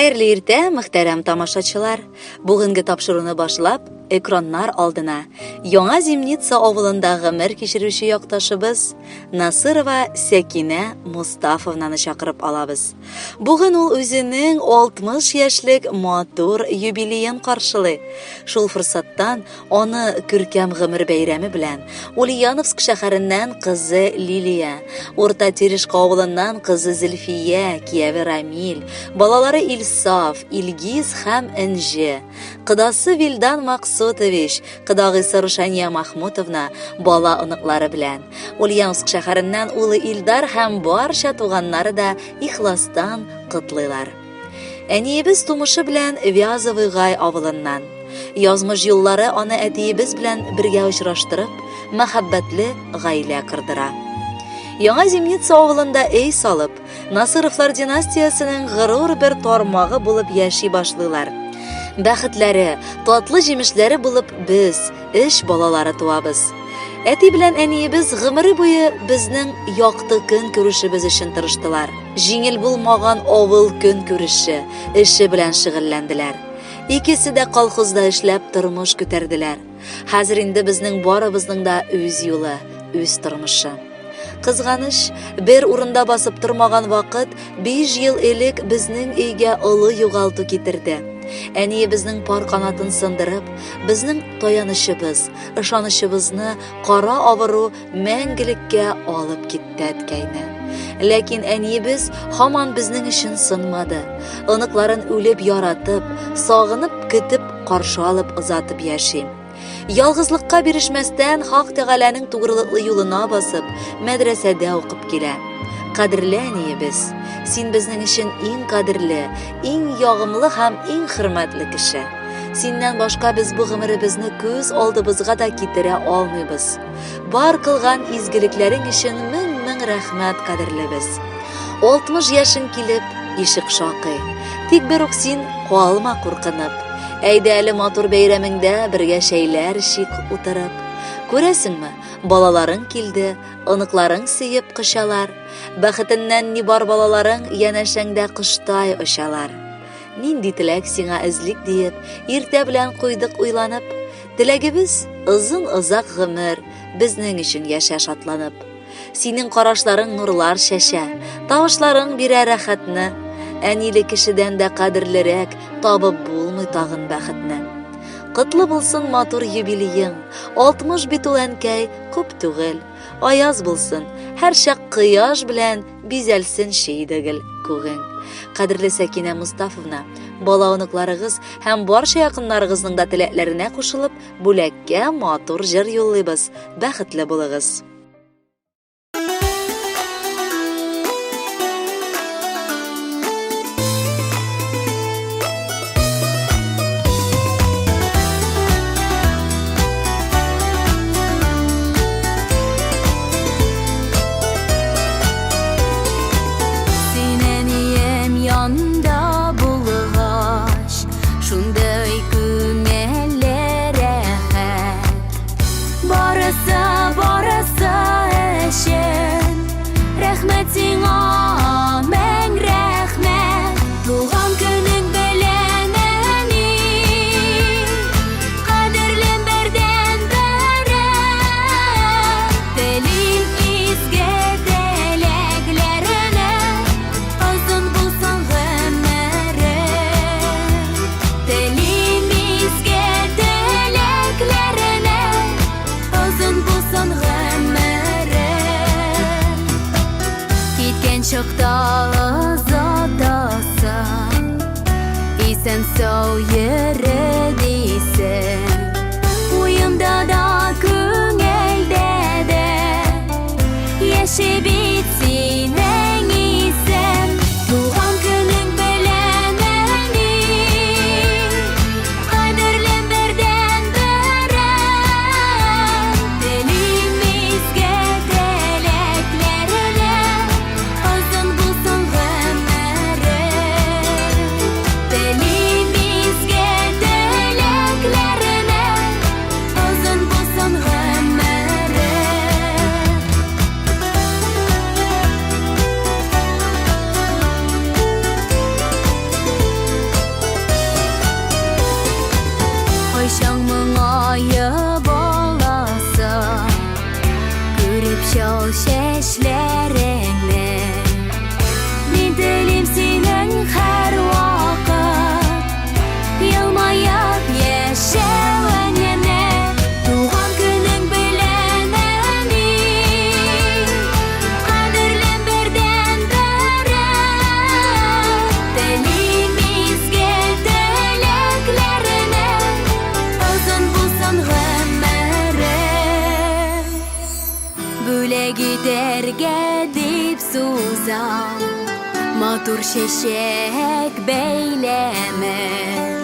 Хәерле иртә, мөхтәрәм тамашачылар. Бүгенге тапшыруны башлап, экраннар алдына Яңа Зимница авылында гомер кичерүче якташыбыз Насырова Сәкинә Мустафовнаны чакырып алабыз. Бүген ул үзенең 60 яшьлек матур юбилеен каршылый. Шул форсаттан аны күркәм гомер бәйрәме белән Ульяновск шәһәреннән кызы Лилия, Урта Терешка авылыннан кызы Зөлфия, кияве Рамил, балалары Илсаф, Илгиз һәм Энҗе, кыдасы Вилдан Максутович, кыдагыйсы Рушания Махмутовна бала оныклары белән. Ульяновск шәһәреннән улы Илдар һәм барча туганнары да ихластан котлыйлар. Әниебез тумышы белән Вязовый Гай авылыннан. Язмыш юллары аны әтиебез белән бергә очраштырып, мәхәббәтле гаилә кырдыра. Яңа Зимница авылында әй салып, Насыровлар династиясенең горур бер тармагы булып яши башлыйлар. Бәхетләре, татлы җимешләре булып без, эш балалары туабыз. Әти белән әниебез гомере буе безнең якты көн күрешебез өчен тырыштылар. Җиңел булмаган авыл көн күреше, эше белән шөгыльләнделәр. Икесе дә колхозда эшләп тормыш күтәрделәр. Хәзер инде безнең барыбызның да үз юлы, үз тормышы. Кызганыч, бер урында басып тормаган вакыт 5 ел элек безнең өйгә олы югалту китерде. Әниебезнең пар канатын сындырып, безнең таянычыбыз, ышанычыбызны кара авыру мәңгелеккә алып китте әткәйне. Ләкин әниебез һаман безнең өчен сынмады. Оныкларын үлеп яратып, сагынып, көтеп, каршы алып озатып яши. Ялгызлыкка бирешмәстән Хак Тәгаләнең тугрылыклы юлына басып, мәдрәсәдә укып килә. Кадерле әниебез, син безнең өчен иң кадерле, иң ягымлы һәм иң хөрмәтле кеше. Синнән башка без бу гомеребезне күз алдыбызга да китерә алмыйбыз. Бар кылган изгелекләрең өчен мең рәхмәт, кадерлебез. 60 яшың килеп, ишек шакый. Тик бер үк син калма куркынып. Әйдә әле матур бәйрәмеңдә бергә шәйләр шик утырып. Күрәсеңме, балаларың килде, оныкларың сөеп кышалар. Бәхетеннән ни бар балаларың янәшәңдә кыштай очалар. Нинди теләк сиңа эзлик диеп, иртә белән куйдык уйланып. Теләгебез озын-озак гомер, безнең өчен яшә шатланып. Синең карашларың нурлар шәшә, тавышларың бирә рәхәтне. Әниле кешедән дә кадерлерәк табып булмый тагын бәхетне. Котлы булсын матур юбилеең, 60 бит ул әнкәй, күп түгел. Аяз булсын, һәр чак кояш белән бизәлсен шейдегел күгең. Кадерле Сәкинә Мустафовна, бала оныкларыгыз һәм барча якыннарыгызның да теләкләренә кушылып, бүләккә матур җыр юллыйбыз. Бәхетле булыгыз. Барысы Итәргә дип сузам, матур чәчәк бәйләме.